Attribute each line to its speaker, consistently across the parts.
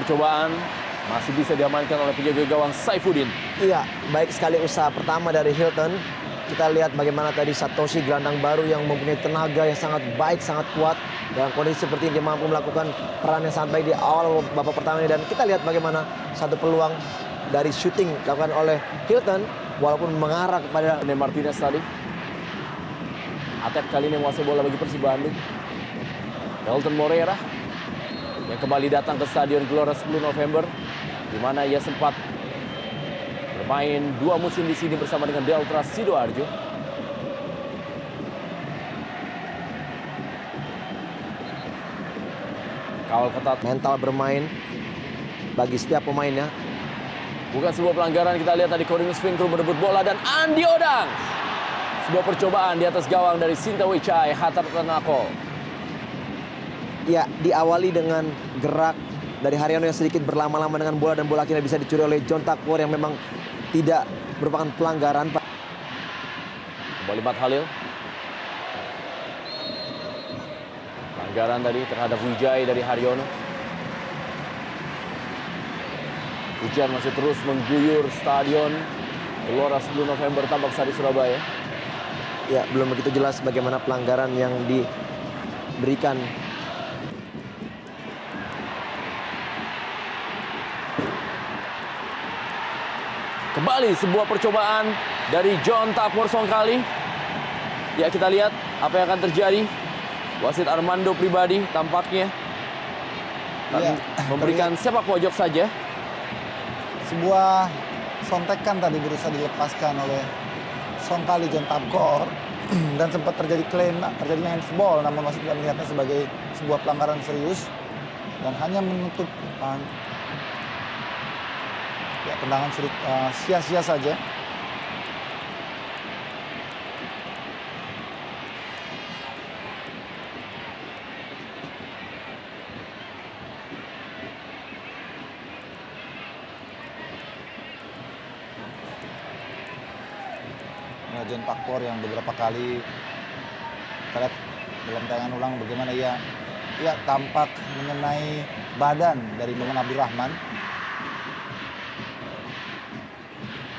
Speaker 1: percobaan masih bisa diamankan oleh penjaga gawang Saifuddin.
Speaker 2: Iya, baik sekali usaha pertama dari Hilton. Kita lihat bagaimana tadi Satoshi gelandang baru yang mempunyai tenaga yang sangat baik, sangat kuat. Dalam kondisi seperti ini dia mampu melakukan peran yang sangat baik di awal babak pertama ini. Dan kita lihat bagaimana satu peluang dari shooting dilakukan oleh Hilton walaupun mengarah kepada
Speaker 1: Martinez tadi. Atep kali ini menguasai bola bagi Persib Bandung. Elton Moreira yang kembali datang ke Stadion Gelora 10 November di mana ia sempat bermain 2 musim di sini bersama dengan Delta Sidoarjo. Kawal ketat,
Speaker 2: mental bermain bagi setiap pemainnya.
Speaker 1: Bukan sebuah pelanggaran, kita lihat tadi Cornelius Finkru merebut bola dan Andi Odang. Sebuah percobaan di atas gawang dari Sinta Wicai Hatar Tanako.
Speaker 2: Ya, diawali dengan gerak dari Haryono yang sedikit berlama-lama dengan bola dan bola akhirnya bisa dicuri oleh John Takbor yang memang tidak merupakan pelanggaran.
Speaker 1: Kembali Mat Halil. Pelanggaran tadi terhadap Wijay dari Haryono. Hujan masih terus mengguyur Stadion Gelora 10 November Tambak Sari, Surabaya.
Speaker 2: Ya, belum begitu jelas bagaimana pelanggaran yang diberikan.
Speaker 1: Kembali sebuah percobaan dari John Takbor Songkali. Ya, kita lihat apa yang akan terjadi. Wasit Armando Pribadi tampaknya memberikan sepak pojok saja.
Speaker 3: Sebuah sontekan tadi berusaha dilepaskan oleh Songkali John Takbor dan sempat terjadi klaim terjadinya handsball, namun wasit tidak melihatnya sebagai sebuah pelanggaran serius dan hanya menutup tendangan sudut sia-sia saja. John Takbor yang beberapa kali kita lihat dalam tayangan ulang bagaimana ia tampak mengenai badan dari Maman Abdurrahman.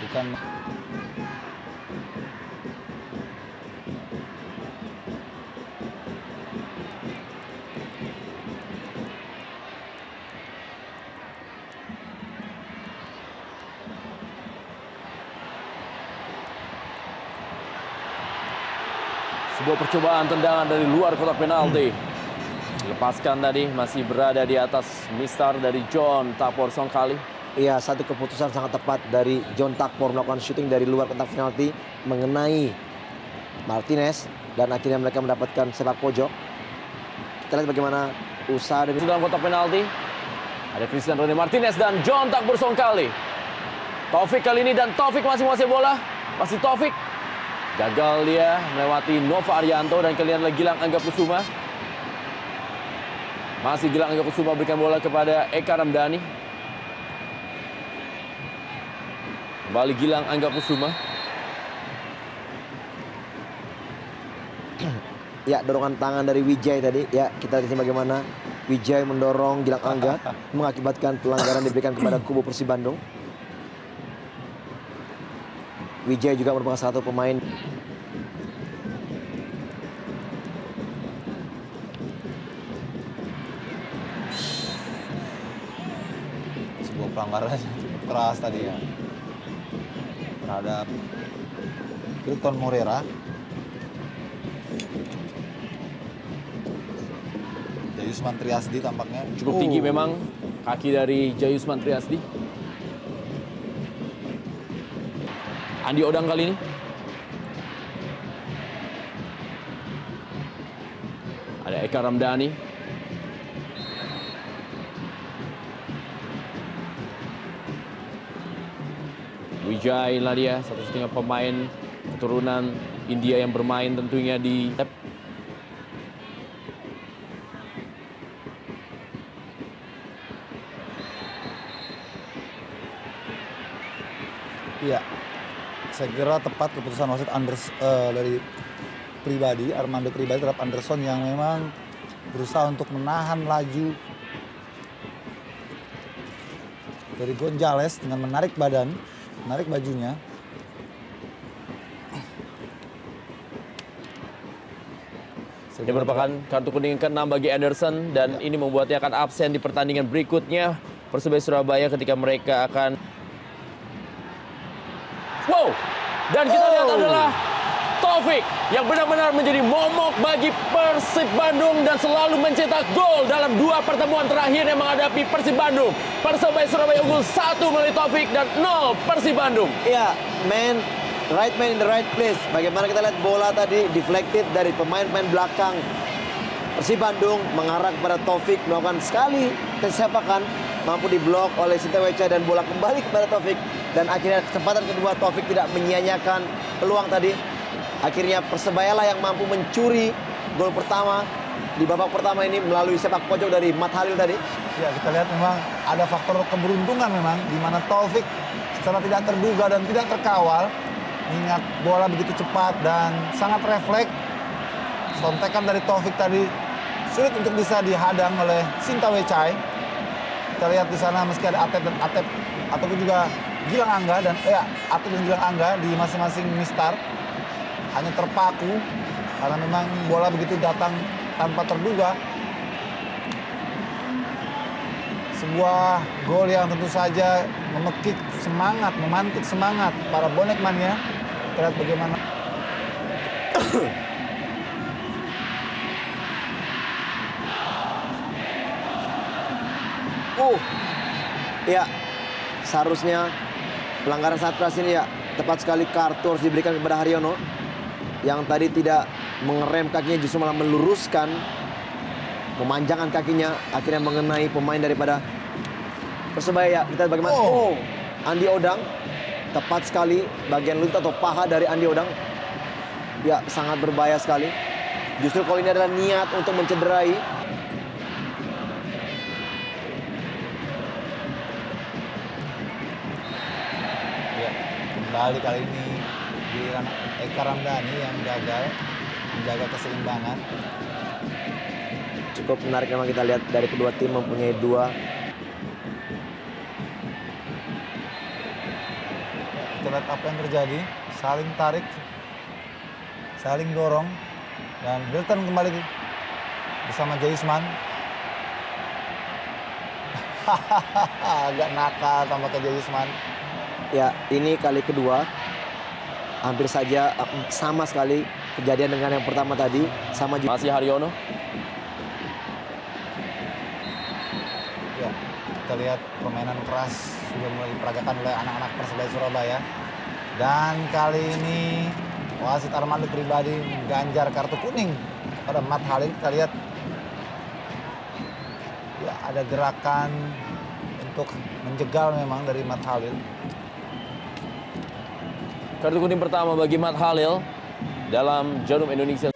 Speaker 3: Bukan
Speaker 1: Sebuah percobaan tendangan dari luar kotak penalti. Lepaskan tadi, masih berada di atas mistar dari John Takbor Songkali.
Speaker 2: Iya, satu keputusan sangat tepat dari John Takbor melakukan syuting dari luar kotak penalti mengenai Martinez dan akhirnya mereka mendapatkan sepak pojok. Kita lihat bagaimana usaha dari
Speaker 1: dalam kotak penalti. Ada Christian Rene Martinez dan John Takbor Songkali. Taufik kali ini dan Taufik masih menguasai bola. Masih Taufik. Gagal dia melewati Nova Arianto dan kalian lagi Gilang Angga Kusuma. Masih Gilang Angga Kusuma berikan bola kepada Eka Ramdhani. Kembali Gilang Angga Kusuma.
Speaker 2: Ya, dorongan tangan dari Wijay tadi. Ya, kita lihat bagaimana Wijay mendorong Gilang Angga mengakibatkan pelanggaran diberikan kepada kubu Persib Bandung. Wijay juga merupakan satu pemain
Speaker 3: sebuah pelanggaran yang cukup keras tadi ya terhadap Hilton Moreira. Jayusman Triasdi tampaknya
Speaker 1: Cukup tinggi memang kaki dari Jayusman Triasdi. Andi Odang kali ini. Ada Eka Ramdhani. Wijay lah dia, satu-satunya pemain keturunan India yang bermain tentunya di
Speaker 3: Iya, saya kira tepat keputusan wasit dari Pribadi, Armando Pribadi terhadap Anderson yang memang berusaha untuk menahan laju dari Gonzales dengan menarik badan, menarik bajunya.
Speaker 1: Ini merupakan kartu kuning ke-6 bagi Anderson dan ini membuatnya akan absen di pertandingan berikutnya Persebaya Surabaya ketika mereka akan dan kita lihat adalah Taufik yang benar-benar menjadi momok bagi Persib Bandung dan selalu mencetak gol dalam 2 pertemuan terakhir yang menghadapi Persib Bandung. Persebaya Surabaya unggul 1 melalui Taufik dan 0 Persib Bandung.
Speaker 2: Iya, right man in the right place. Bagaimana kita lihat bola tadi deflected dari pemain-pemain belakang Persib Bandung mengarah kepada Taufik, melakukan sekali kesepakan, mampu diblok oleh Sintaweca dan bola kembali kepada Taufik. Dan akhirnya kesempatan kedua Taufik tidak menyia-nyiakan peluang tadi. Akhirnya Persebaya lah yang mampu mencuri gol pertama di babak pertama ini melalui sepak pojok dari Mat Halil tadi.
Speaker 3: Ya, kita lihat memang ada faktor keberuntungan memang di mana Taufik secara tidak terduga dan tidak terkawal mengingat bola begitu cepat dan sangat refleks. Sontekan dari Taufik tadi sulit untuk bisa dihadang oleh Sintawecai. Kita lihat di sana meski ada Atep ataupun juga Gilang Angga dan Atep dan Gilang Angga di masing-masing mistar hanya terpaku karena memang bola begitu datang tanpa terduga. Sebuah gol yang tentu saja memekik semangat, memantik semangat para bonek mania. Kita lihat bagaimana.
Speaker 2: Ya, seharusnya pelanggaran saat keras ini ya tepat sekali kartu harus diberikan kepada Haryono yang tadi tidak mengerem kakinya, justru malah meluruskan, memanjangkan kakinya, akhirnya mengenai pemain daripada Persebaya. Kita lihat bagaimana Andi Odang, tepat sekali bagian lutut atau paha dari Andi Odang. Ya, sangat berbahaya sekali. Justru kalau ini adalah niat untuk mencederai.
Speaker 3: Kembali kali ini giliran Eka Ramdhani yang gagal menjaga keseimbangan.
Speaker 2: Cukup menarik memang kita lihat dari kedua tim mempunyai 2.
Speaker 3: Kita lihat apa yang terjadi, saling tarik, saling dorong, dan Hilton kembali bersama Jaisman. Agak nakal tampaknya Jaisman.
Speaker 2: Ya, ini kali kedua. Hampir saja sama sekali kejadian dengan yang pertama tadi. Sama juga.
Speaker 1: Masih Haryono.
Speaker 3: Ya, kita lihat permainan keras sudah mulai diperagakan oleh anak-anak Persebaya Surabaya. Dan kali ini wasit Armando pribadi mengganjar kartu kuning pada Mat Halil. Kita lihat ya ada gerakan untuk menjegal memang dari Mat Halil.
Speaker 1: Kartu kuning pertama bagi Mat Halil dalam Jarum Indonesia.